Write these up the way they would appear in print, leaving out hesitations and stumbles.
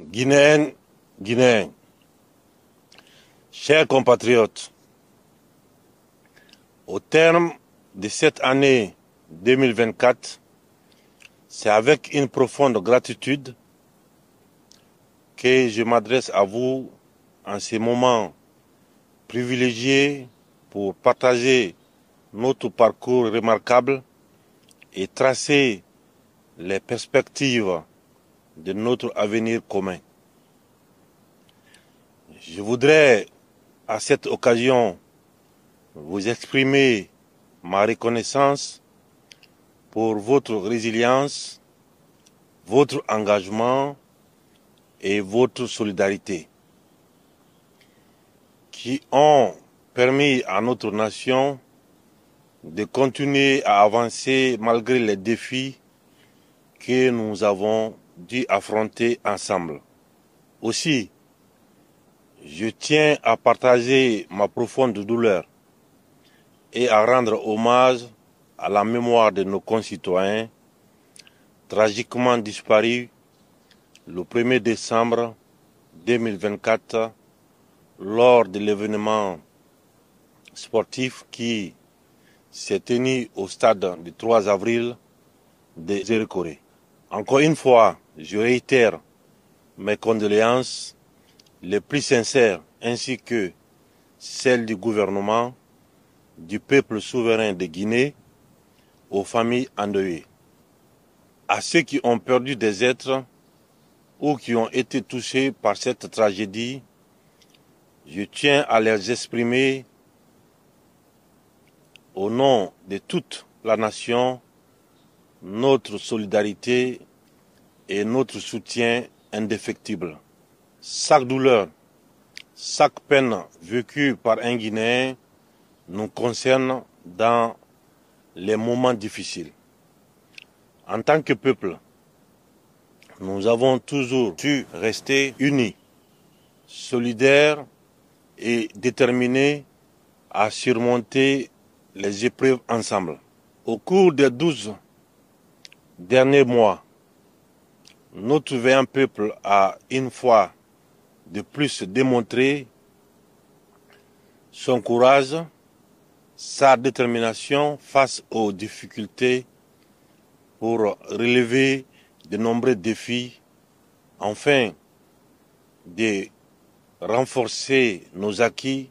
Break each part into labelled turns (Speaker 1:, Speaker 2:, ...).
Speaker 1: Guinéennes, Guinéens, chers compatriotes, au terme de cette année 2024, c'est avec une profonde gratitude que je m'adresse à vous en ces moments privilégiés pour partager notre parcours remarquable et tracer les perspectives de notre avenir commun. Je voudrais à cette occasion vous exprimer ma reconnaissance pour votre résilience, votre engagement et votre solidarité qui ont permis à notre nation de continuer à avancer malgré les défis que nous avons dû affronter ensemble. Aussi, je tiens à partager ma profonde douleur et à rendre hommage à la mémoire de nos concitoyens tragiquement disparus le 1er décembre 2024 lors de l'événement sportif qui s'est tenu au stade du 3 avril de Zérekoré. Encore une fois, je réitère mes condoléances les plus sincères ainsi que celles du gouvernement, du peuple souverain de Guinée, aux familles endeuillées. À ceux qui ont perdu des êtres ou qui ont été touchés par cette tragédie, je tiens à leur exprimer au nom de toute la nation notre solidarité et notre soutien indéfectible. Chaque douleur, chaque peine vécue par un Guinéen nous concerne dans les moments difficiles. En tant que peuple, nous avons toujours su rester unis, solidaires et déterminés à surmonter les épreuves ensemble. Au cours des 12 derniers mois, notre vaillant peuple a une fois de plus démontré son courage, sa détermination face aux difficultés pour relever de nombreux défis, afin de renforcer nos acquis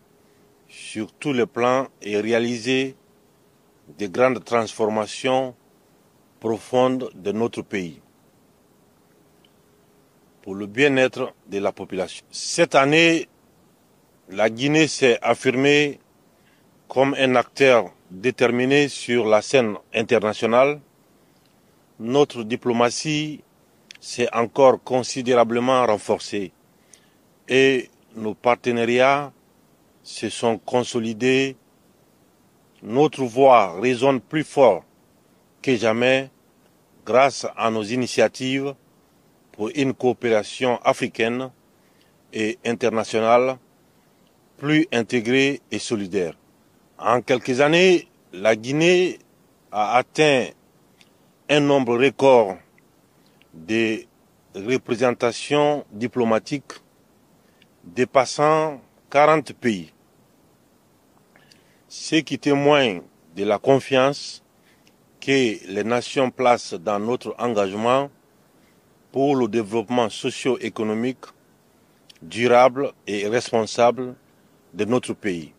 Speaker 1: sur tous les plans et réaliser de grandes transformations profondes de notre pays pour le bien-être de la population. Cette année, la Guinée s'est affirmée comme un acteur déterminé sur la scène internationale. Notre diplomatie s'est encore considérablement renforcée et nos partenariats se sont consolidés. Notre voix résonne plus fort que jamais grâce à nos initiatives pour une coopération africaine et internationale plus intégrée et solidaire. En quelques années, la Guinée a atteint un nombre record de représentations diplomatiques dépassant 40 pays, ce qui témoigne de la confiance que les nations placent dans notre engagement pour le développement socio-économique durable et responsable de notre pays.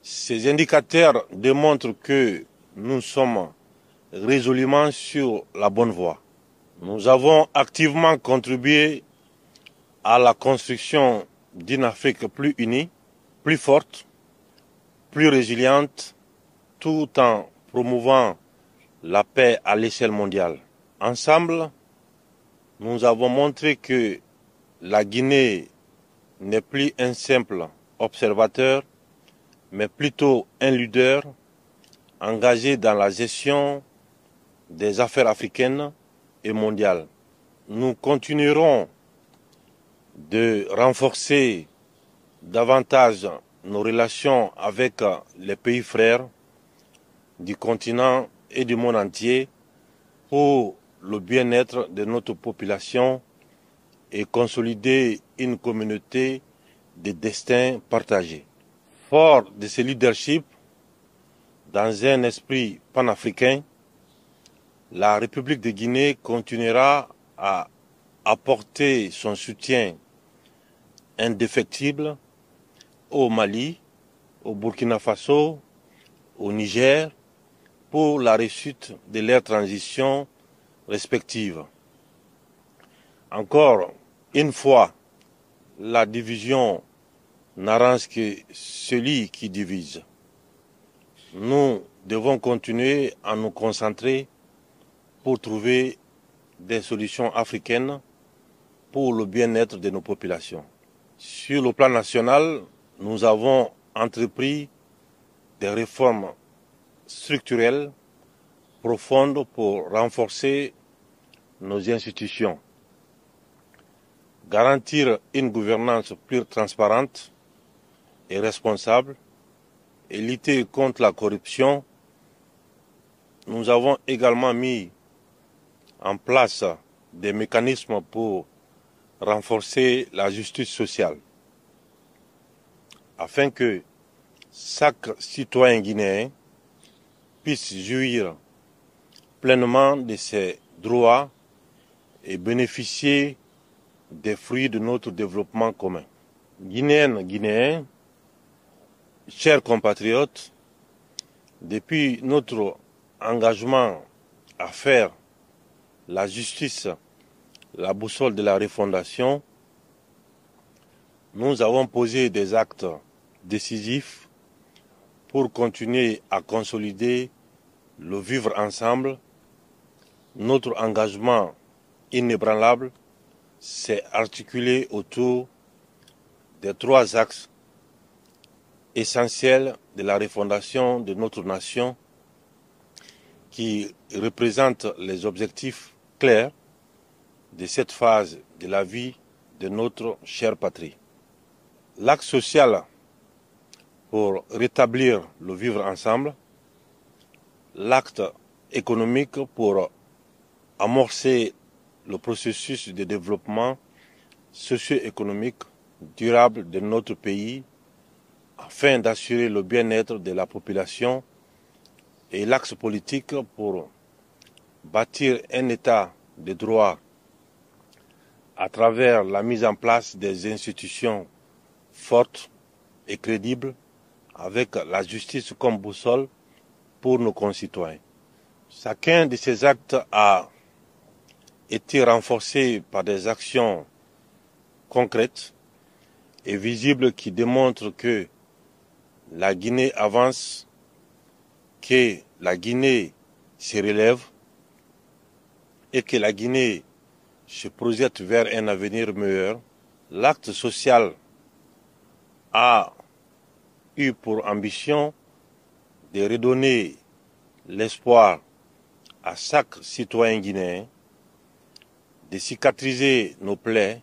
Speaker 1: Ces indicateurs démontrent que nous sommes résolument sur la bonne voie. Nous avons activement contribué à la construction d'une Afrique plus unie, plus forte, plus résiliente, tout en promouvant la paix à l'échelle mondiale. Ensemble, nous avons montré que la Guinée n'est plus un simple observateur, mais plutôt un leader engagé dans la gestion des affaires africaines et mondiales. Nous continuerons de renforcer davantage nos relations avec les pays frères du continent et du monde entier pour le bien-être de notre population et consolider une communauté de destin partagé. Fort de ce leadership, dans un esprit panafricain, la République de Guinée continuera à apporter son soutien indéfectible au Mali, au Burkina Faso, au Niger, pour la réussite de leurs transitions respectives. Encore une fois, la division n'arrange que celui qui divise. Nous devons continuer à nous concentrer pour trouver des solutions africaines pour le bien-être de nos populations. Sur le plan national, nous avons entrepris des réformes structurelles profondes pour renforcer nos institutions, garantir une gouvernance plus transparente et responsable et lutter contre la corruption. Nous avons également mis en place des mécanismes pour renforcer la justice sociale, afin que chaque citoyen guinéen puisse jouir pleinement de ses droits et bénéficier des fruits de notre développement commun. Guinéennes, Guinéens, chers compatriotes, depuis notre engagement à faire la justice la boussole de la refondation, nous avons posé des actes décisifs pour continuer à consolider le vivre ensemble. Notre engagement inébranlable s'est articulé autour des trois axes essentiels de la refondation de notre nation qui représentent les objectifs clairs de cette phase de la vie de notre chère patrie. L'axe social pour rétablir le vivre ensemble, l'acte économique pour amorcer le processus de développement socio-économique durable de notre pays afin d'assurer le bien-être de la population, et l'axe politique pour bâtir un état de droit à travers la mise en place des institutions fortes et crédibles avec la justice comme boussole pour nos concitoyens. Chacun de ces actes a été renforcé par des actions concrètes et visibles qui démontrent que la Guinée avance, que la Guinée se relève et que la Guinée se projette vers un avenir meilleur. L'acte social a eu pour ambition de redonner l'espoir à chaque citoyen guinéen, de cicatriser nos plaies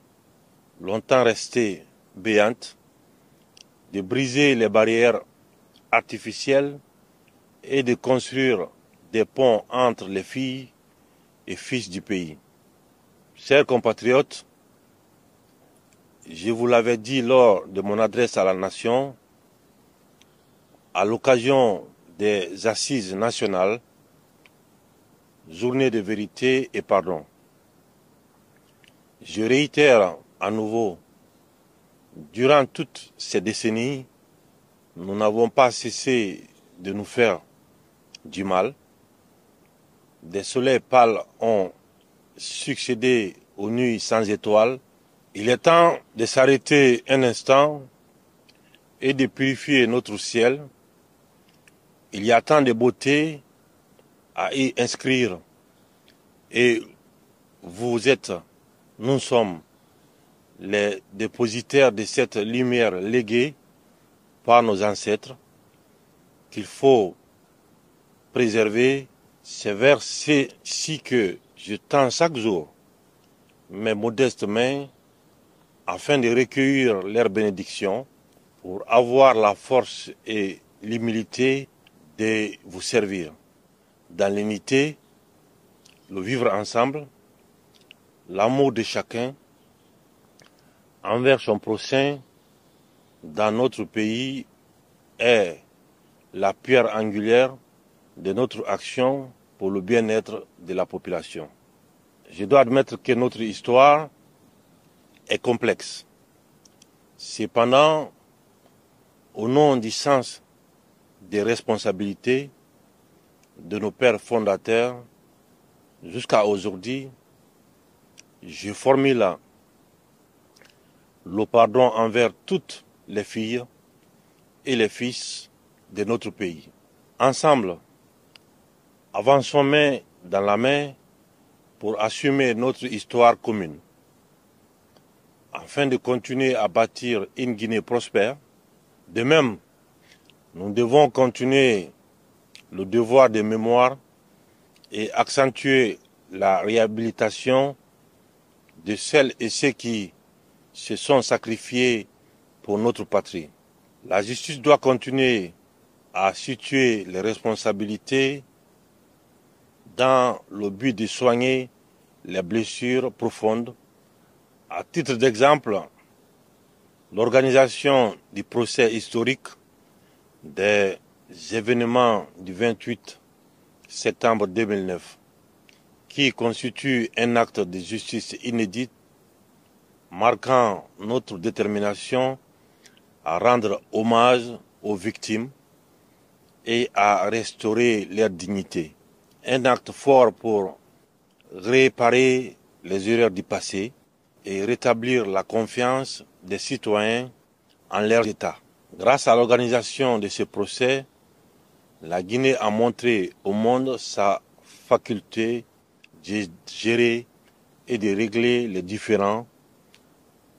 Speaker 1: longtemps restées béantes, de briser les barrières artificielles et de construire des ponts entre les filles et fils du pays. Chers compatriotes, je vous l'avais dit lors de mon adresse à la nation, à l'occasion des assises nationales, journée de vérité et pardon. Je réitère à nouveau, durant toutes ces décennies, nous n'avons pas cessé de nous faire du mal. Des soleils pâles ont succédé aux nuits sans étoiles. Il est temps de s'arrêter un instant et de purifier notre ciel. Il y a tant de beauté à y inscrire. Et nous sommes les dépositaires de cette lumière léguée par nos ancêtres qu'il faut préserver. C'est vers ceci que je tends chaque jour mes modestes mains afin de recueillir leurs bénédictions pour avoir la force et l'humilité de vous servir. Dans l'unité, le vivre ensemble, l'amour de chacun, envers son prochain dans notre pays est la pierre angulaire de notre action pour le bien-être de la population. Je dois admettre que notre histoire est complexe. Cependant, au nom du sens des responsabilités de nos pères fondateurs, jusqu'à aujourd'hui, je formule le pardon envers toutes les filles et les fils de notre pays. Ensemble, avançons main dans la main pour assumer notre histoire commune, afin de continuer à bâtir une Guinée prospère. De même, nous devons continuer le devoir de mémoire et accentuer la réhabilitation de celles et ceux qui se sont sacrifiés pour notre patrie. La justice doit continuer à situer les responsabilités dans le but de soigner les blessures profondes. À titre d'exemple, l'organisation du procès historique des événements du 28 septembre 2009, qui constitue un acte de justice inédit, marquant notre détermination à rendre hommage aux victimes et à restaurer leur dignité. Un acte fort pour réparer les erreurs du passé et rétablir la confiance des citoyens en leur État. Grâce à l'organisation de ce procès, la Guinée a montré au monde sa faculté de gérer et de régler les différends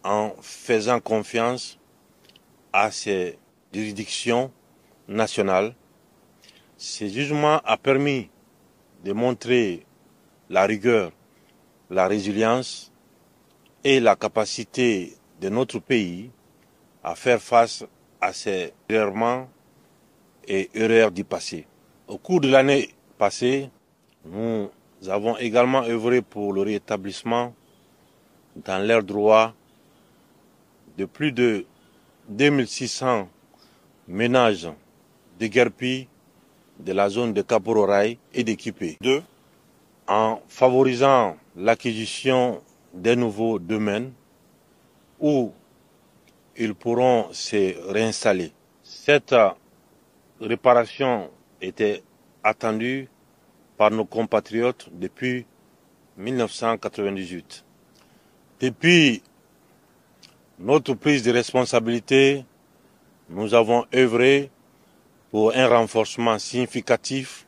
Speaker 1: en faisant confiance à ses juridictions nationales. Ce jugement a permis de montrer la rigueur, la résilience et la capacité de notre pays à faire face à ces errements et erreurs du passé. Au cours de l'année passée, nous avons également œuvré pour le rétablissement dans leurs droits de plus de 2600 ménages déguerpis de la zone de Kapororaï et d'Équipé. 2. En favorisant l'acquisition des nouveaux domaines où ils pourront se réinstaller. Cette réparation était attendue par nos compatriotes depuis 1998. Depuis notre prise de responsabilité, nous avons œuvré pour un renforcement significatif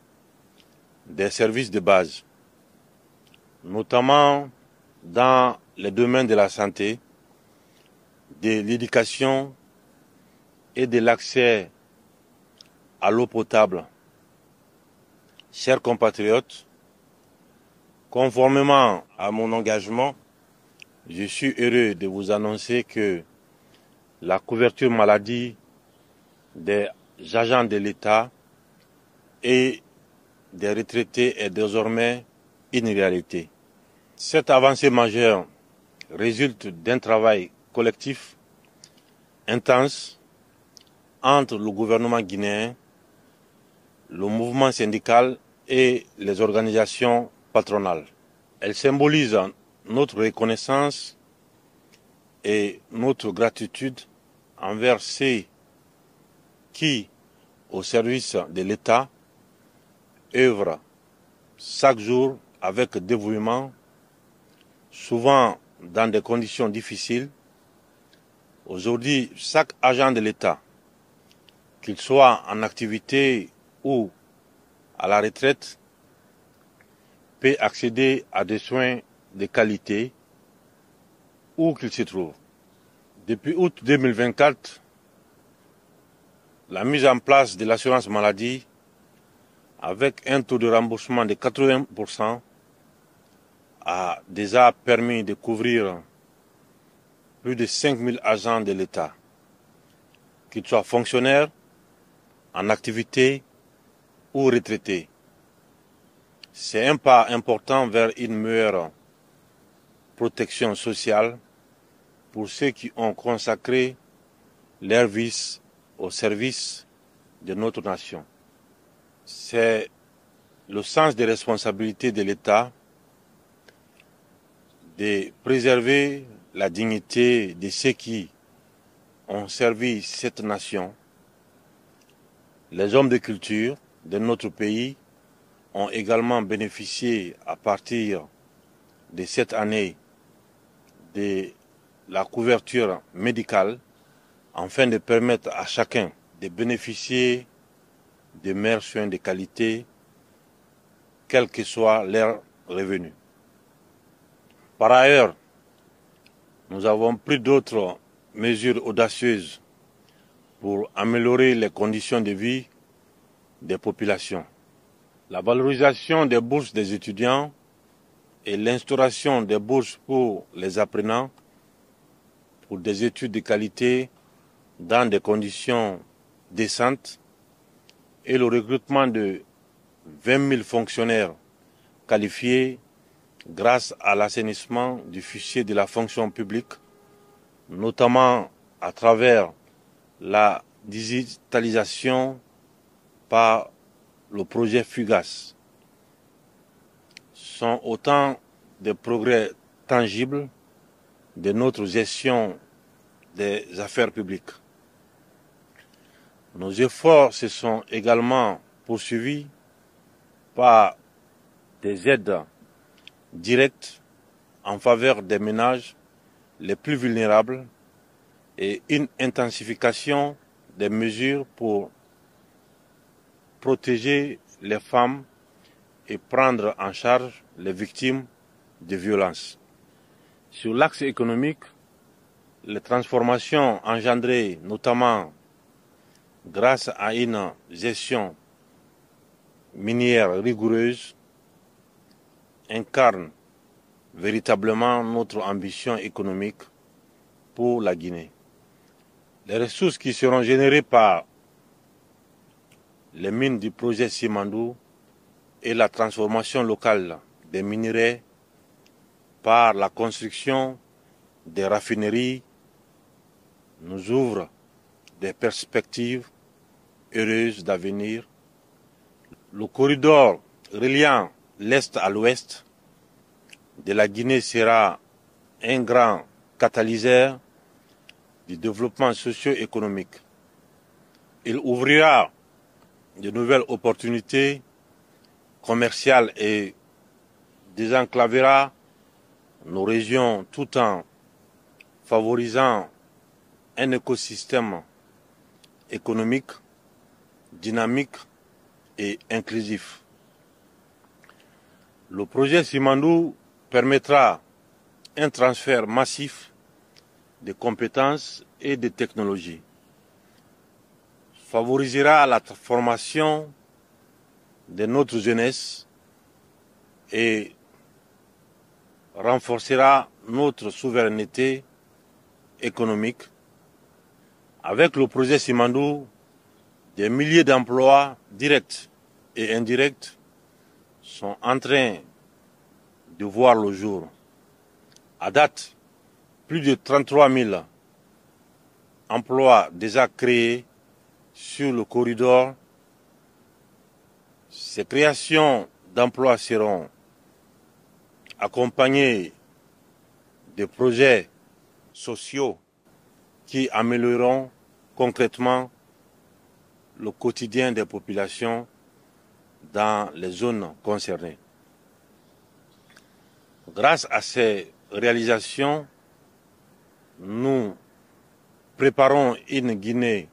Speaker 1: des services de base, notamment dans les domaines de la santé, de l'éducation et de l'accès à l'eau potable. Chers compatriotes, conformément à mon engagement, je suis heureux de vous annoncer que la couverture maladie des agents de l'État et des retraités est désormais une réalité. Cette avancée majeure résulte d'un travail collectif intense entre le gouvernement guinéen, le mouvement syndical et les organisations patronales. Elle symbolise notre reconnaissance et notre gratitude envers ceux qui, au service de l'État, œuvrent chaque jour avec dévouement, souvent dans des conditions difficiles. Aujourd'hui, chaque agent de l'État, qu'il soit en activité ou à la retraite, peut accéder à des soins de qualité où qu'il se trouve. Depuis août 2024, la mise en place de l'assurance maladie avec un taux de remboursement de 80% a déjà permis de couvrir plus de 5000 agents de l'État, qu'ils soient fonctionnaires, en activité ou retraités. C'est un pas important vers une meilleure protection sociale pour ceux qui ont consacré leur vie au service de notre nation. C'est le sens des responsabilités de l'État de préserver la dignité de ceux qui ont servi cette nation. Les hommes de culture de notre pays ont également bénéficié à partir de cette année de la couverture médicale afin de permettre à chacun de bénéficier de meilleurs soins de qualité, quel que soit leur revenu. Par ailleurs, nous avons pris d'autres mesures audacieuses pour améliorer les conditions de vie des populations. La valorisation des bourses des étudiants et l'instauration des bourses pour les apprenants pour des études de qualité dans des conditions décentes et le recrutement de 20 000 fonctionnaires qualifiés grâce à l'assainissement du fichier de la fonction publique, notamment à travers la digitalisation par le projet FUGAS, sont autant de progrès tangibles de notre gestion des affaires publiques. Nos efforts se sont également poursuivis par des aides directes en faveur des ménages les plus vulnérables et une intensification des mesures pour protéger les femmes et prendre en charge les victimes de violences. Sur l'axe économique, les transformations engendrées notamment grâce à une gestion minière rigoureuse incarnent véritablement notre ambition économique pour la Guinée. Les ressources qui seront générées par les mines du projet Simandou et la transformation locale des minerais par la construction des raffineries nous ouvrent des perspectives heureuses d'avenir. Le corridor reliant l'Est à l'Ouest de la Guinée sera un grand catalyseur du développement socio-économique. Il ouvrira de nouvelles opportunités commerciales et désenclavera nos régions tout en favorisant un écosystème économique, dynamique et inclusif. Le projet Simandou permettra un transfert massif de compétences et de technologies, favorisera la formation de notre jeunesse et renforcera notre souveraineté économique. Avec le projet Simandou, des milliers d'emplois directs et indirects sont en train de voir le jour. À date, plus de 33 000 emplois déjà créés sur le corridor. Ces créations d'emplois seront accompagnées de projets sociaux qui amélioreront concrètement le quotidien des populations dans les zones concernées. Grâce à ces réalisations, nous préparons une Guinée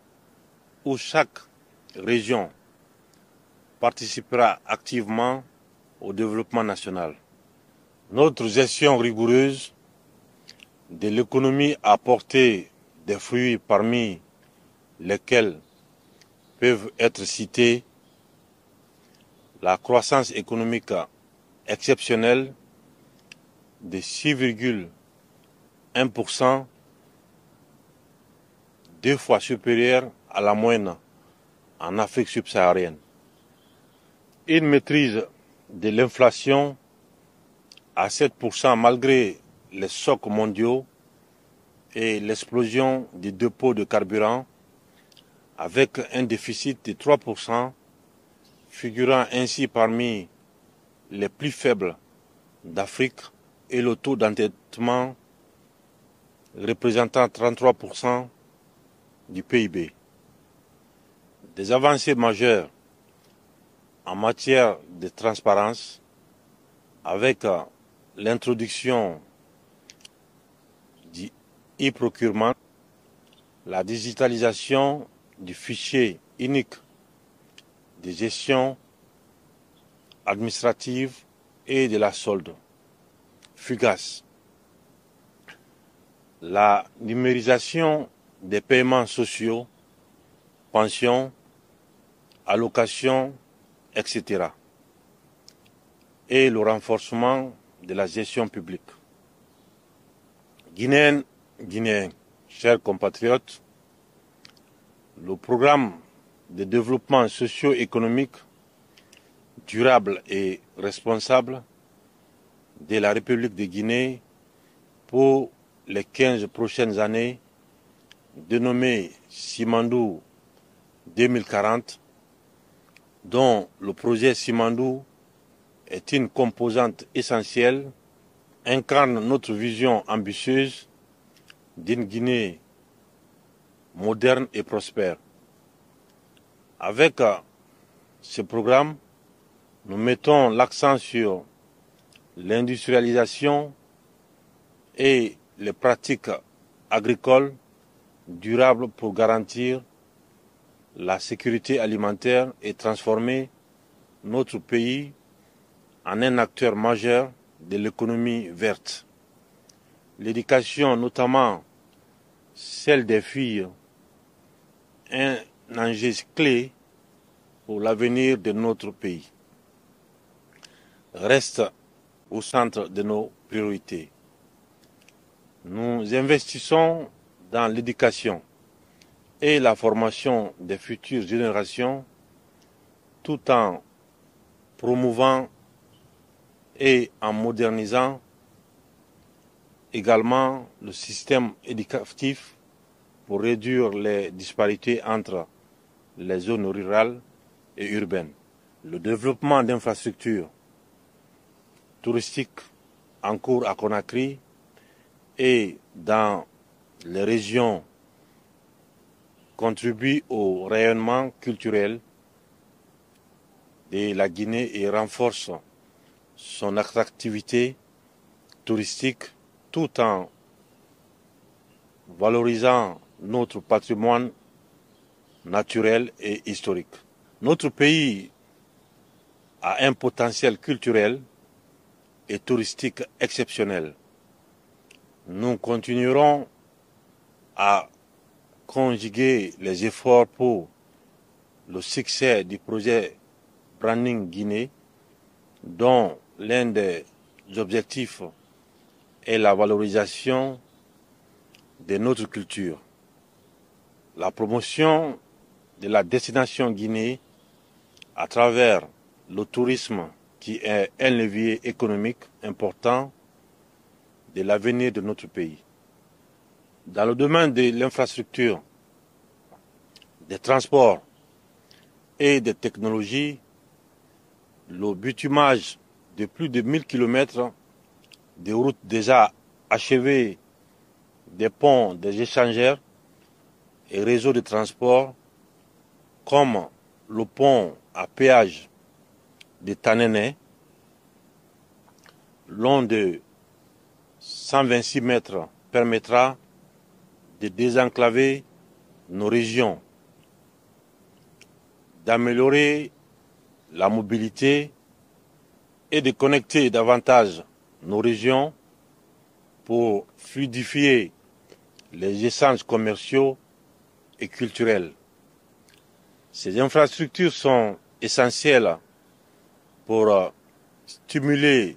Speaker 1: où chaque région participera activement au développement national. Notre gestion rigoureuse de l'économie a porté des fruits parmi lesquels peuvent être cités la croissance économique exceptionnelle de 6,1%, 2 fois supérieure à la moyenne en Afrique subsaharienne. Une maîtrise de l'inflation à 7% malgré les chocs mondiaux et l'explosion des dépôts de carburant avec un déficit de 3%, figurant ainsi parmi les plus faibles d'Afrique et le taux d'endettement représentant 33% du PIB. Des avancées majeures en matière de transparence avec l'introduction du e-procurement, la digitalisation du fichier unique de gestion administrative et de la solde, FUGAS, la numérisation des paiements sociaux, pensions, allocations, etc. et le renforcement de la gestion publique. Guinéens, chers compatriotes, le programme de développement socio-économique durable et responsable de la République de Guinée pour les 15 prochaines années, dénommé Simandou 2040, dont le projet Simandou est une composante essentielle, incarne notre vision ambitieuse d'une Guinée moderne et prospère. Avec ce programme, nous mettons l'accent sur l'industrialisation et les pratiques agricoles durables pour garantir la sécurité alimentaire et transformer notre pays en un acteur majeur de l'économie verte. L'éducation, notamment celle des filles, est un enjeu clé pour l'avenir de notre pays. Reste au centre de nos priorités. Nous investissons dans l'éducation et la formation des futures générations tout en promouvant et en modernisant également le système éducatif pour réduire les disparités entre les zones rurales et urbaines. Le développement d'infrastructures touristiques en cours à Conakry et dans les régions contribue au rayonnement culturel de la Guinée et renforce son attractivité touristique tout en valorisant notre patrimoine naturel et historique. Notre pays a un potentiel culturel et touristique exceptionnel. Nous continuerons à conjuguer les efforts pour le succès du projet Branding Guinée, dont l'un des objectifs est la valorisation de notre culture. La promotion de la destination Guinée à travers le tourisme qui est un levier économique important de l'avenir de notre pays. Dans le domaine de l'infrastructure, des transports et des technologies, le bitumage de plus de 1000 km de routes déjà achevées, des ponts, des échangeurs et réseaux de transport comme le pont à péage de Tanene, long de 126 mètres, permettra de désenclaver nos régions, d'améliorer la mobilité et de connecter davantage nos régions pour fluidifier les échanges commerciaux et culturels. Ces infrastructures sont essentielles pour stimuler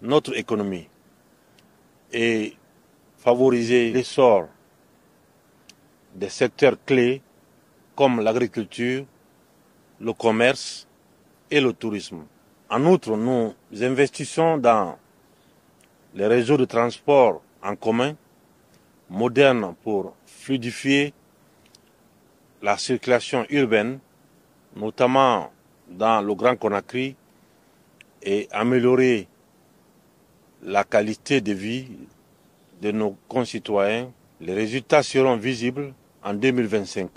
Speaker 1: notre économie et favoriser l'essor des secteurs clés comme l'agriculture, le commerce et le tourisme. En outre, nous investissons dans les réseaux de transport en commun modernes pour fluidifier la circulation urbaine, notamment dans le Grand Conakry, et améliorer la qualité de vie de nos concitoyens. Les résultats seront visibles en 2025.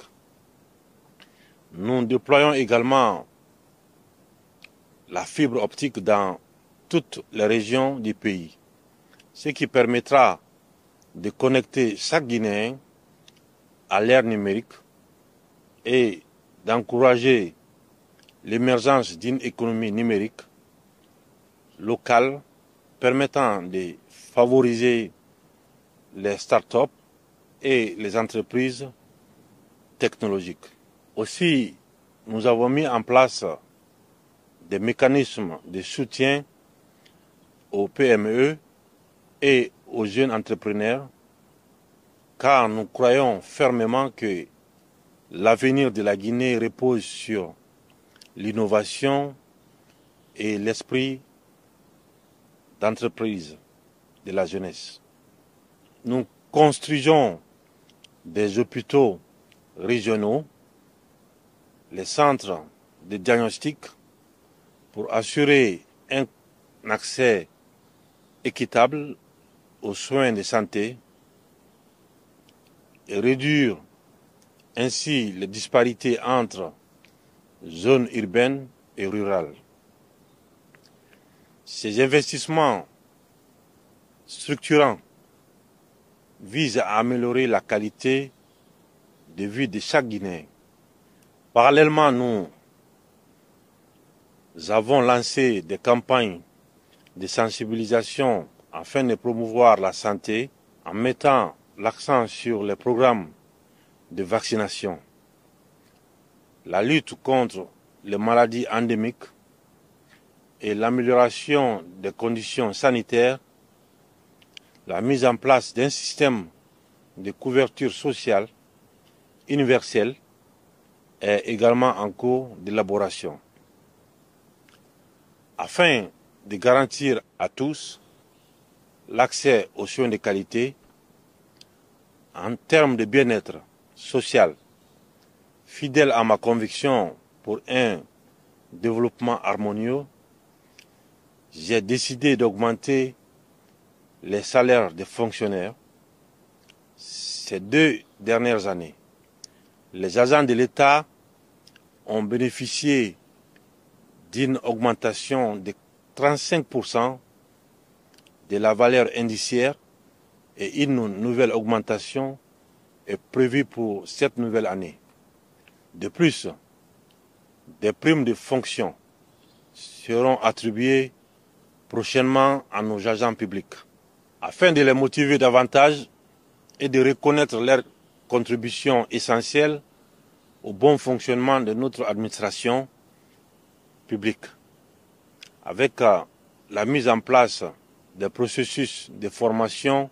Speaker 1: Nous déployons également la fibre optique dans toutes les régions du pays, ce qui permettra de connecter chaque Guinéen à l'ère numérique et d'encourager l'émergence d'une économie numérique locale permettant de favoriser les start-up et les entreprises technologiques. Aussi, nous avons mis en place des mécanismes de soutien aux PME et aux jeunes entrepreneurs, car nous croyons fermement que l'avenir de la Guinée repose sur l'innovation et l'esprit d'entreprise de la jeunesse. Nous construisons des hôpitaux régionaux, les centres de diagnostic pour assurer un accès équitable aux soins de santé et réduire ainsi les disparités entre zones urbaines et rurales. Ces investissements structurants visent à améliorer la qualité de vie de chaque Guinéen. Parallèlement, nous avons lancé des campagnes de sensibilisation afin de promouvoir la santé en mettant l'accent sur les programmes de vaccination, la lutte contre les maladies endémiques et l'amélioration des conditions sanitaires. La mise en place d'un système de couverture sociale universelle est également en cours d'élaboration. Afin de garantir à tous l'accès aux soins de qualité en termes de bien-être social, fidèle à ma conviction pour un développement harmonieux, j'ai décidé d'augmenter les salaires des fonctionnaires ces 2 dernières années. Les agents de l'État ont bénéficié d'une augmentation de 35% de la valeur indiciaire et une nouvelle augmentation est prévue pour cette nouvelle année. De plus, des primes de fonction seront attribuées prochainement à nos agents publics, afin de les motiver davantage et de reconnaître leur contribution essentielle au bon fonctionnement de notre administration publique. Avec la mise en place des processus de formation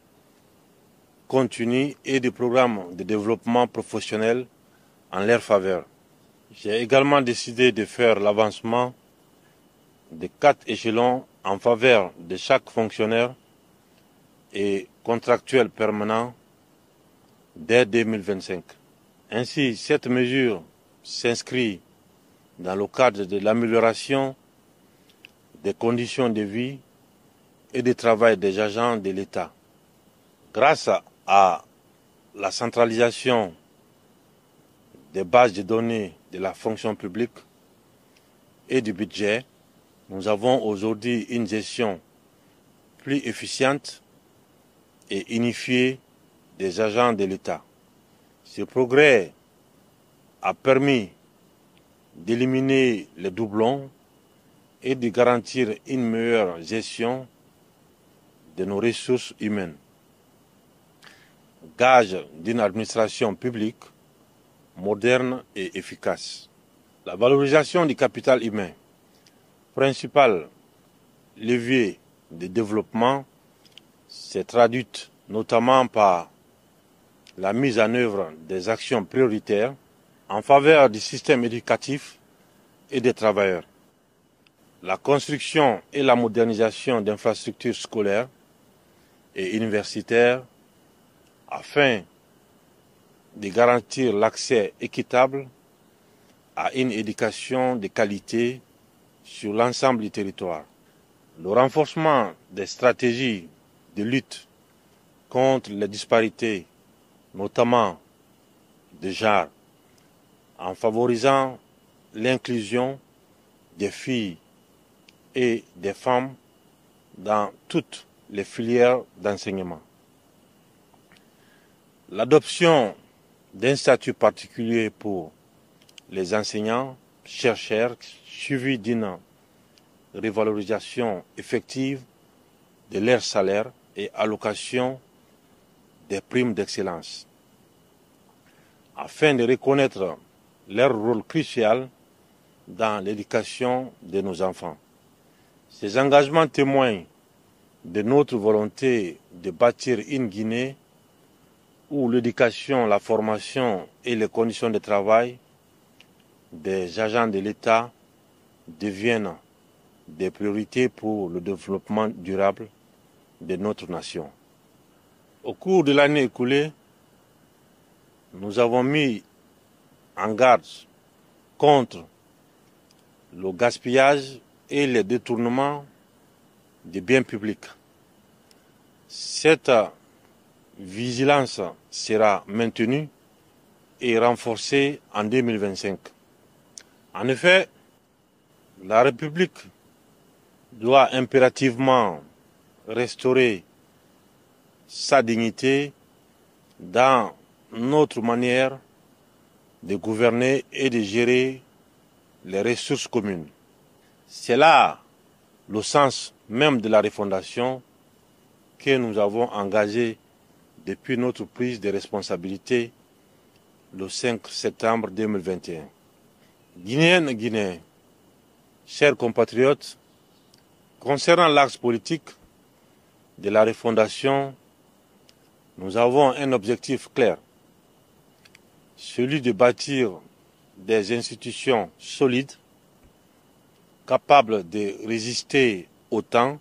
Speaker 1: continue et des programmes de développement professionnel en leur faveur. J'ai également décidé de faire l'avancement de 4 échelons en faveur de chaque fonctionnaire et contractuel permanent dès 2025. Ainsi, cette mesure s'inscrit dans le cadre de l'amélioration des conditions de vie et de travail des agents de l'État. Grâce à la centralisation des bases de données de la fonction publique et du budget, nous avons aujourd'hui une gestion plus efficiente et unifiée des agents de l'État. Ce progrès a permis d'éliminer les doublons et de garantir une meilleure gestion de nos ressources humaines, gage d'une administration publique moderne et efficace. La valorisation du capital humain, principal levier de développement, s'est traduite notamment par la mise en œuvre des actions prioritaires en faveur du système éducatif et des travailleurs, la construction et la modernisation d'infrastructures scolaires et universitaires afin de garantir l'accès équitable à une éducation de qualité sur l'ensemble du territoire. Le renforcement des stratégies de lutte contre les disparités, notamment de genre, en favorisant l'inclusion des filles et des femmes dans toutes les filières d'enseignement. L'adoption d'un statut particulier pour les enseignants, chercheurs, suivi d'une revalorisation effective de leur salaire et allocation des primes d'excellence, afin de reconnaître leur rôle crucial dans l'éducation de nos enfants. Ces engagements témoignent de notre volonté de bâtir une Guinée où l'éducation, la formation et les conditions de travail des agents de l'État deviennent des priorités pour le développement durable de notre nation. Au cours de l'année écoulée, nous avons mis en garde contre le gaspillage et le détournement des biens publics. Cette vigilance sera maintenue et renforcée en 2025. En effet, la République doit impérativement restaurer sa dignité dans notre manière de gouverner et de gérer les ressources communes. C'est là le sens même de la refondation que nous avons engagée depuis notre prise de responsabilité le 5 septembre 2021. Guinéennes et Guinéens, chers compatriotes, concernant l'axe politique de la refondation, nous avons un objectif clair, celui de bâtir des institutions solides, capables de résister au temps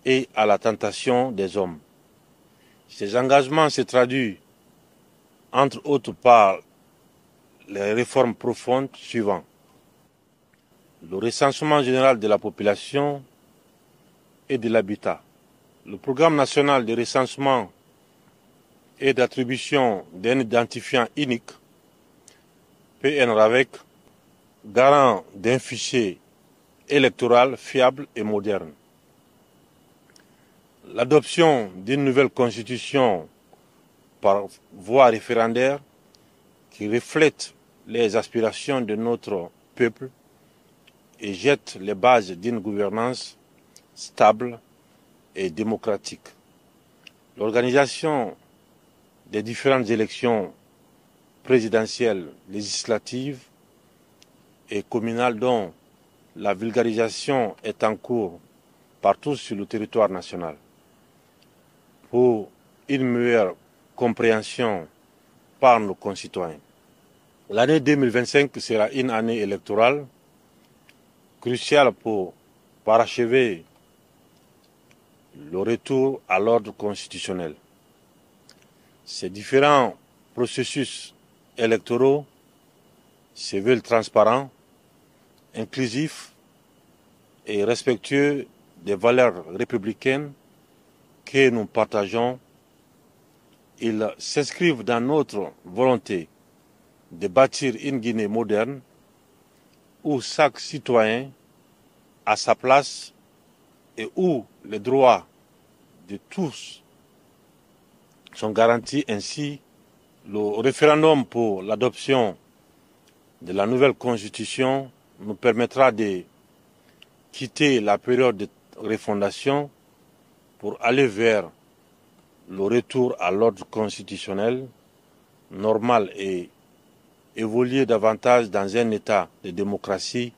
Speaker 1: et à la tentation des hommes. Ces engagements se traduisent, entre autres, par les réformes profondes suivantes. Le recensement général de la population et de l'habitat. Le programme national de recensement et d'attribution d'un identifiant unique, PNRAVEC, garant d'un fichier électoral fiable et moderne. L'adoption d'une nouvelle constitution par voie référendaire qui reflète les aspirations de notre peuple et jette les bases d'une gouvernance stable et démocratique. L'organisation des différentes élections présidentielles, législatives et communales dont la vulgarisation est en cours partout sur le territoire national. Pour une meilleure compréhension par nos concitoyens. L'année 2025 sera une année électorale cruciale pour parachever le retour à l'ordre constitutionnel. Ces différents processus électoraux se veulent transparents, inclusifs et respectueux des valeurs républicaines que nous partageons. Ils s'inscrivent dans notre volonté de bâtir une Guinée moderne où chaque citoyen a sa place et où les droits de tous sont garantis. Ainsi, le référendum pour l'adoption de la nouvelle constitution nous permettra de quitter la période de refondation pour aller vers le retour à l'ordre constitutionnel normal et évoluer davantage dans un état de démocratie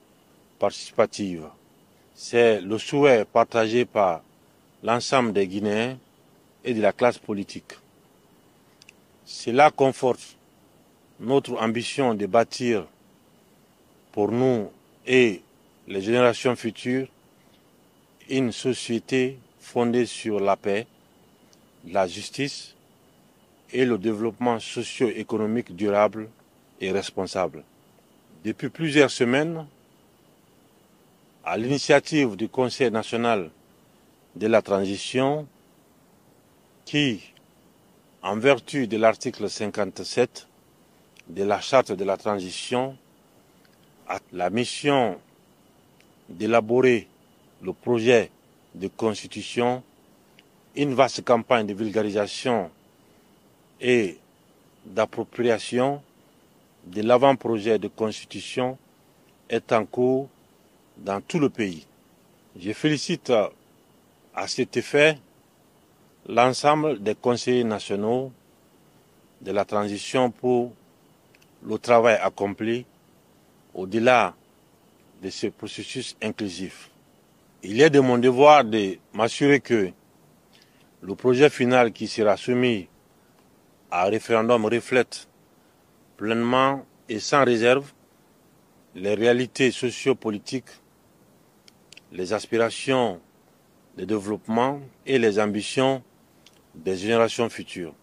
Speaker 1: participative. C'est le souhait partagé par l'ensemble des Guinéens et de la classe politique. Cela conforte notre ambition de bâtir pour nous et les générations futures une société fondée sur la paix, la justice et le développement socio-économique durable et responsable. Depuis plusieurs semaines, à l'initiative du Conseil national de la transition, qui, en vertu de l'article 57 de la Charte de la transition, a la mission d'élaborer le projet de constitution, une vaste campagne de vulgarisation et d'appropriation de l'avant-projet de constitution est en cours dans tout le pays. Je félicite à cet effet l'ensemble des conseillers nationaux de la transition pour le travail accompli au-delà de ce processus inclusif. Il est de mon devoir de m'assurer que le projet final qui sera soumis à référendum reflète pleinement et sans réserve les réalités sociopolitiques, les aspirations de développement et les ambitions des générations futures.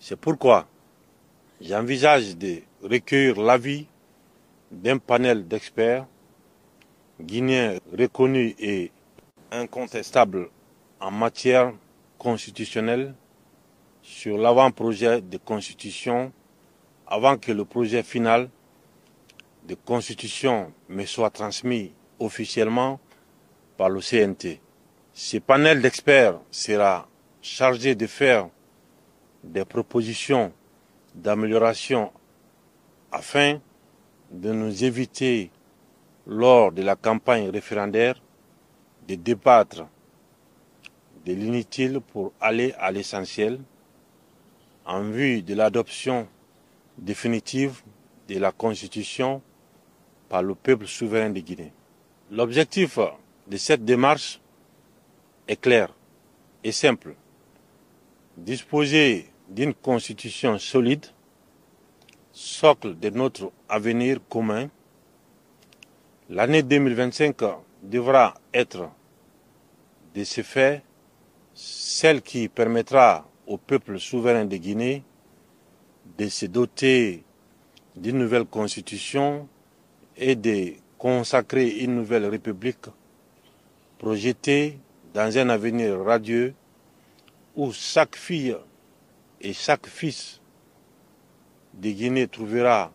Speaker 1: C'est pourquoi j'envisage de recueillir l'avis d'un panel d'experts guinéens reconnus et incontestables en matière constitutionnelle sur l'avant-projet de constitution avant que le projet final de constitution me soit transmis officiellement par le CNT. Ce panel d'experts sera chargé de faire des propositions d'amélioration afin de nous éviter, lors de la campagne référendaire, de débattre de l'inutile pour aller à l'essentiel en vue de l'adoption définitive de la Constitution par le peuple souverain de Guinée. L'objectif de cette démarche est clair et simple. Disposer d'une Constitution solide, socle de notre avenir commun. L'année 2025 devra être, de ce fait, celle qui permettra au peuple souverain de Guinée de se doter d'une nouvelle constitution et de consacrer une nouvelle république projetée dans un avenir radieux où chaque fille et chaque fils de Guinée trouvera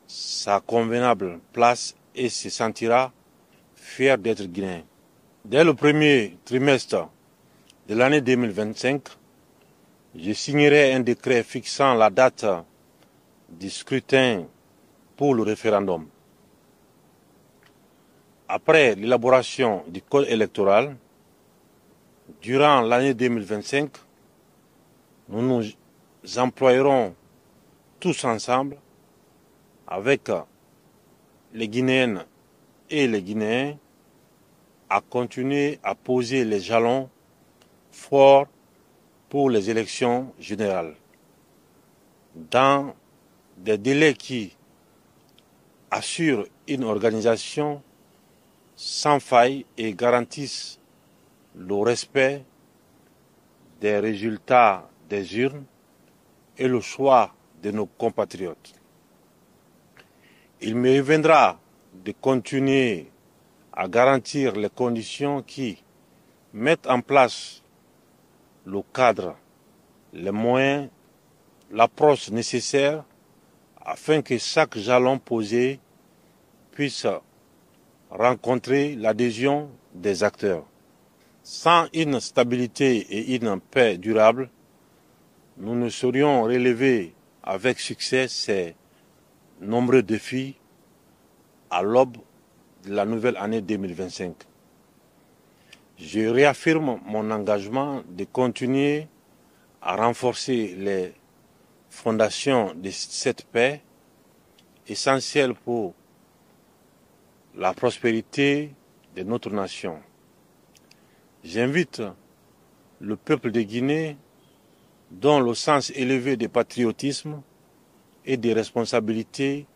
Speaker 1: sa convenable place et se sentira fier d'être guinéen. Dès le premier trimestre de l'année 2025, je signerai un décret fixant la date du scrutin pour le référendum. Après l'élaboration du code électoral, durant l'année 2025, nous nous employerons tous ensemble avec les Guinéennes et les Guinéens à continuer à poser les jalons forts pour les élections générales, dans des délais qui assurent une organisation sans faille et garantissent le respect des résultats des urnes et le choix de nos compatriotes. Il me reviendra de continuer à garantir les conditions qui mettent en place le cadre, les moyens, l'approche nécessaire afin que chaque jalon posé puisse rencontrer l'adhésion des acteurs. Sans une stabilité et une paix durable, nous ne saurions relever avec succès ces nombreux défis à l'aube de la nouvelle année 2025. Je réaffirme mon engagement de continuer à renforcer les fondations de cette paix essentielle pour la prospérité de notre nation. J'invite le peuple de Guinée, dont le sens élevé de patriotisme et de responsabilité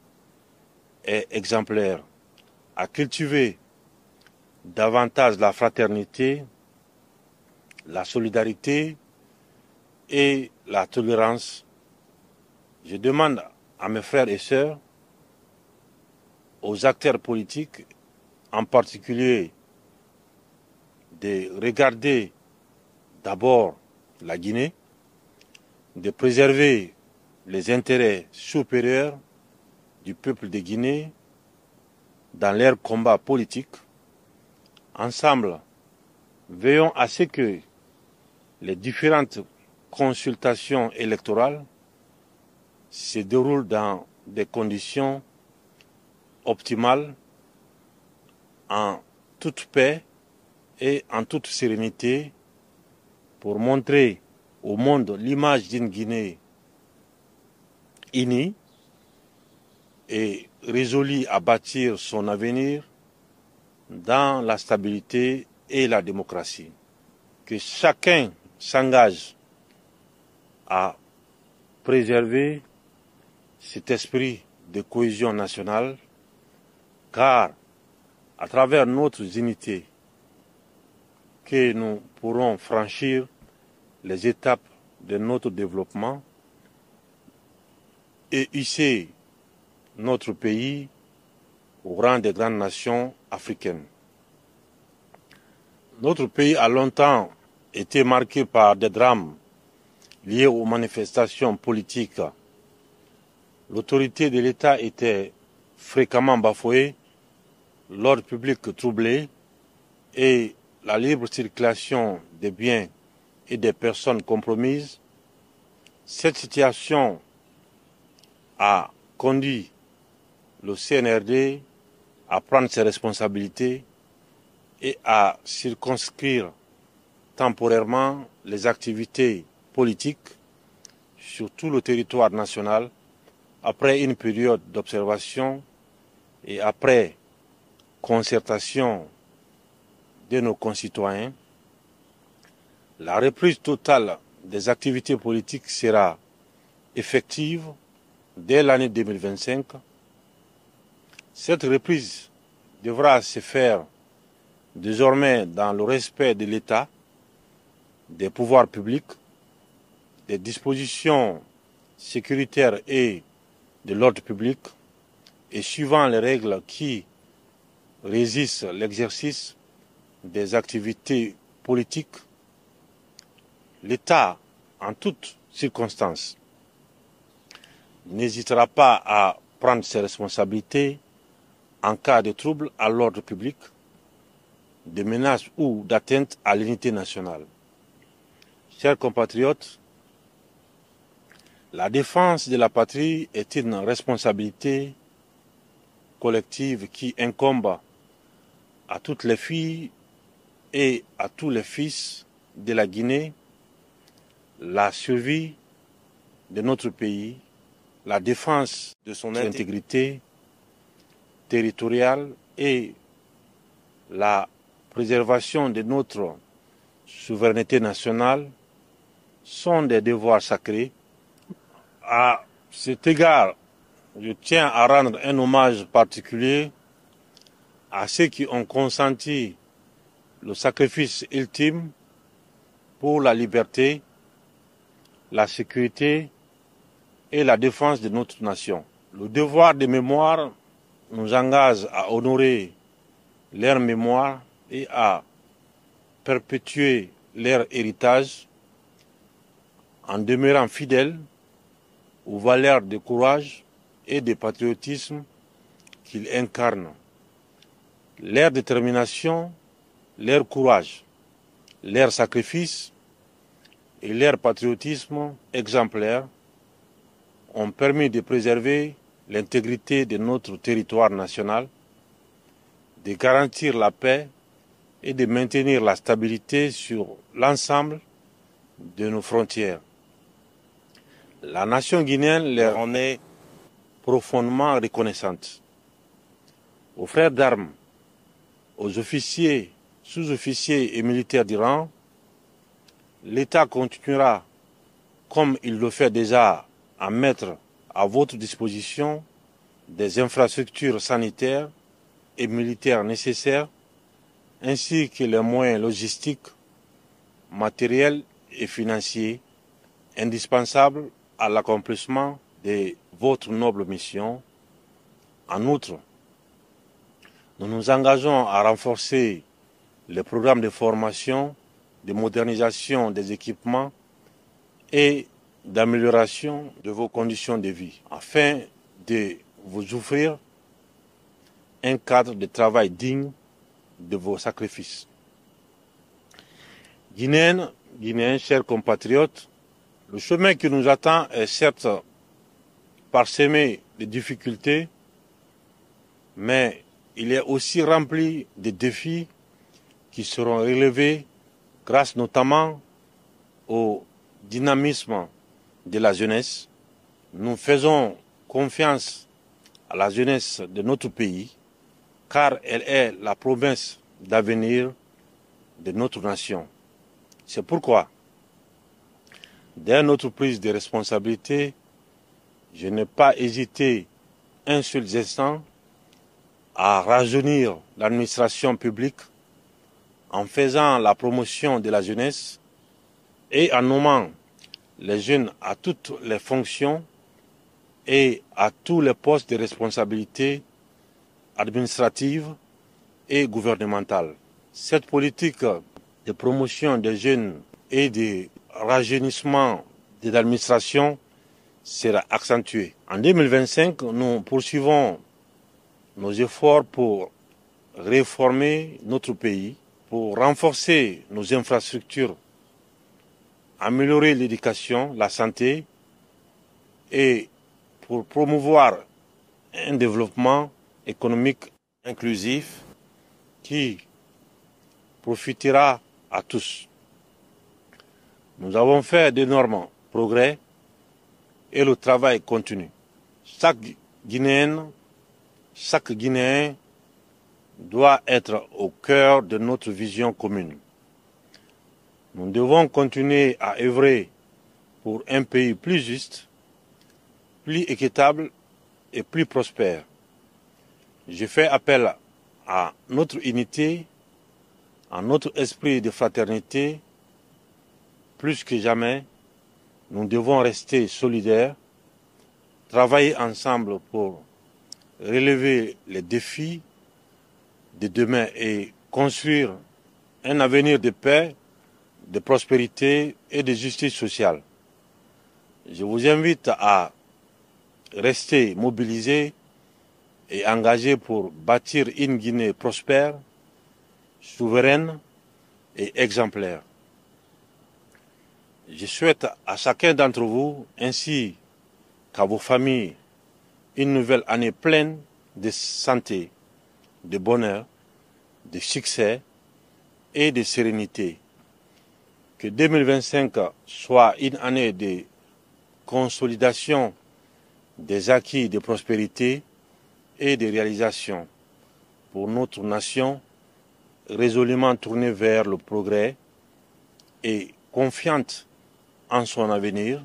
Speaker 1: est exemplaire, à cultiver davantage la fraternité, la solidarité et la tolérance, je demande à mes frères et sœurs, aux acteurs politiques, en particulier, de regarder d'abord la Guinée, de préserver les intérêts supérieurs du peuple de Guinée dans leur combat politique. Ensemble, veillons à ce que les différentes consultations électorales se déroulent dans des conditions optimales, en toute paix et en toute sérénité, pour montrer au monde l'image d'une Guinée unie et résolue à bâtir son avenir dans la stabilité et la démocratie. Que chacun s'engage à préserver cet esprit de cohésion nationale, car à travers notre unité que nous pourrons franchir les étapes de notre développement et hisser notre pays au rang des grandes nations africaines. Notre pays a longtemps été marqué par des drames liés aux manifestations politiques. L'autorité de l'État était fréquemment bafouée, l'ordre public troublé et la libre circulation des biens et des personnes compromises. Cette situation a conduit le CNRD à prendre ses responsabilités et à circonscrire temporairement les activités politiques sur tout le territoire national après une période d'observation et après concertation de nos concitoyens. La reprise totale des activités politiques sera effective dès l'année 2025. Cette reprise devra se faire désormais dans le respect de l'État, des pouvoirs publics, des dispositions sécuritaires et de l'ordre public, et suivant les règles qui régissent l'exercice des activités politiques. L'État, en toutes circonstances, n'hésitera pas à prendre ses responsabilités en cas de trouble à l'ordre public, de menaces ou d'atteinte à l'unité nationale. Chers compatriotes, la défense de la patrie est une responsabilité collective qui incombe à toutes les filles et à tous les fils de la Guinée. La survie de notre pays, la défense de son intégrité territoriale et la préservation de notre souveraineté nationale sont des devoirs sacrés. À cet égard, je tiens à rendre un hommage particulier à ceux qui ont consenti le sacrifice ultime pour la liberté, la sécurité et la défense de notre nation. Le devoir de mémoire nous engage à honorer leur mémoire et à perpétuer leur héritage en demeurant fidèles aux valeurs de courage et de patriotisme qu'ils incarnent. Leur détermination, leur courage, leur sacrifice et leur patriotisme exemplaire ont permis de préserver l'intégrité de notre territoire national, de garantir la paix et de maintenir la stabilité sur l'ensemble de nos frontières. La nation guinéenne leur en est profondément reconnaissante. Aux frères d'armes, aux officiers, sous-officiers et militaires du rang, l'État continuera, comme il le fait déjà, à mettre à votre disposition des infrastructures sanitaires et militaires nécessaires, ainsi que les moyens logistiques, matériels et financiers indispensable à l'accomplissement de votre noble mission. En outre, nous nous engageons à renforcer les programmes de formation, de modernisation des équipements et d'amélioration de vos conditions de vie, afin de vous offrir un cadre de travail digne de vos sacrifices. Guinéens, chers compatriotes, le chemin qui nous attend est certes parsemé de difficultés, mais il est aussi rempli de défis qui seront relevés grâce notamment au dynamisme de la jeunesse. Nous faisons confiance à la jeunesse de notre pays, car elle est la promesse d'avenir de notre nation. C'est pourquoi, dès notre prise de responsabilité, je n'ai pas hésité un seul instant à rajeunir l'administration publique en faisant la promotion de la jeunesse et en nommant les jeunes à toutes les fonctions et à tous les postes de responsabilité administrative et gouvernementale. Cette politique de promotion des jeunes et de rajeunissement de l'administration sera accentuée. En 2025, nous poursuivons nos efforts pour réformer notre pays, pour renforcer nos infrastructures, améliorer l'éducation, la santé et pour promouvoir un développement économique inclusif qui profitera à tous. Nous avons fait d'énormes progrès et le travail continue. Chaque Guinéen doit être au cœur de notre vision commune. Nous devons continuer à œuvrer pour un pays plus juste, plus équitable et plus prospère. Je fais appel à notre unité, à notre esprit de fraternité. Plus que jamais, nous devons rester solidaires, travailler ensemble pour relever les défis de demain et construire un avenir de paix, de prospérité et de justice sociale. Je vous invite à rester mobilisés et engagés pour bâtir une Guinée prospère, souveraine et exemplaire. Je souhaite à chacun d'entre vous, ainsi qu'à vos familles, une nouvelle année pleine de santé, de bonheur, de succès et de sérénité. Que 2025 soit une année de consolidation des acquis de prospérité et de réalisation pour notre nation résolument tournée vers le progrès et confiante en son avenir,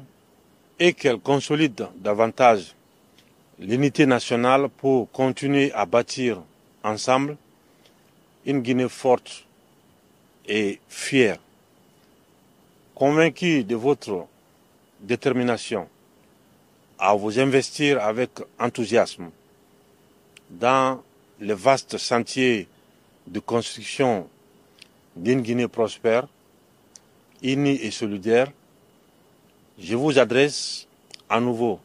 Speaker 1: et qu'elle consolide davantage l'unité nationale pour continuer à bâtir ensemble une Guinée forte et fière. Convaincu de votre détermination à vous investir avec enthousiasme dans le vaste sentier de construction d'une Guinée prospère, unie et solidaire, je vous adresse à nouveau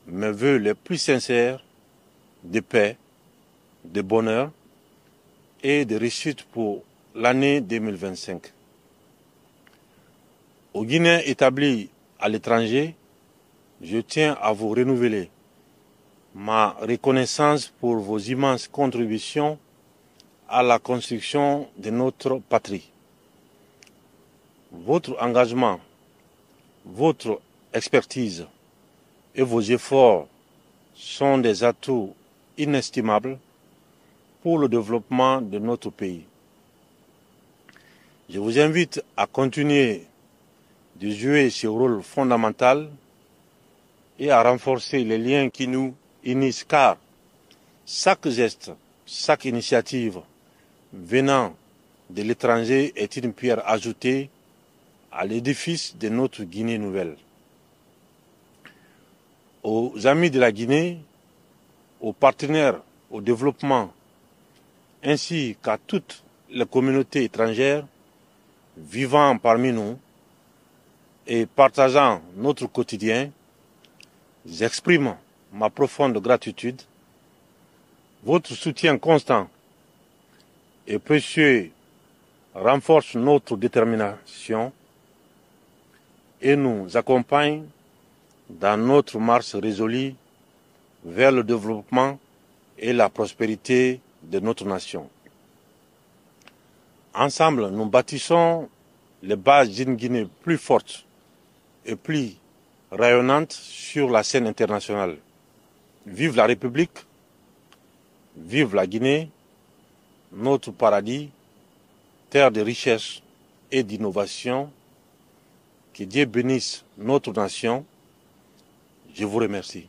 Speaker 1: mes vœux les plus sincères de paix, de bonheur et de réussite pour l'année 2025. Aux Guinéens établis à l'étranger, je tiens à vous renouveler ma reconnaissance pour vos immenses contributions à la construction de notre patrie. Votre engagement, votre expertise et vos efforts sont des atouts inestimables pour le développement de notre pays. Je vous invite à continuer de jouer ce rôle fondamental et à renforcer les liens qui nous unissent, car chaque geste, chaque initiative venant de l'étranger est une pierre ajoutée à l'édifice de notre Guinée nouvelle. Aux amis de la Guinée, aux partenaires au développement, ainsi qu'à toutes les communautés étrangères vivant parmi nous et partageant notre quotidien, j'exprime ma profonde gratitude. Votre soutien constant et précieux renforce notre détermination et nous accompagne dans notre marche résolue vers le développement et la prospérité de notre nation. Ensemble, nous bâtissons les bases d'une Guinée plus forte et plus rayonnante sur la scène internationale. Vive la République, vive la Guinée, notre paradis, terre de richesse et d'innovation. Que Dieu bénisse notre nation. Je vous remercie.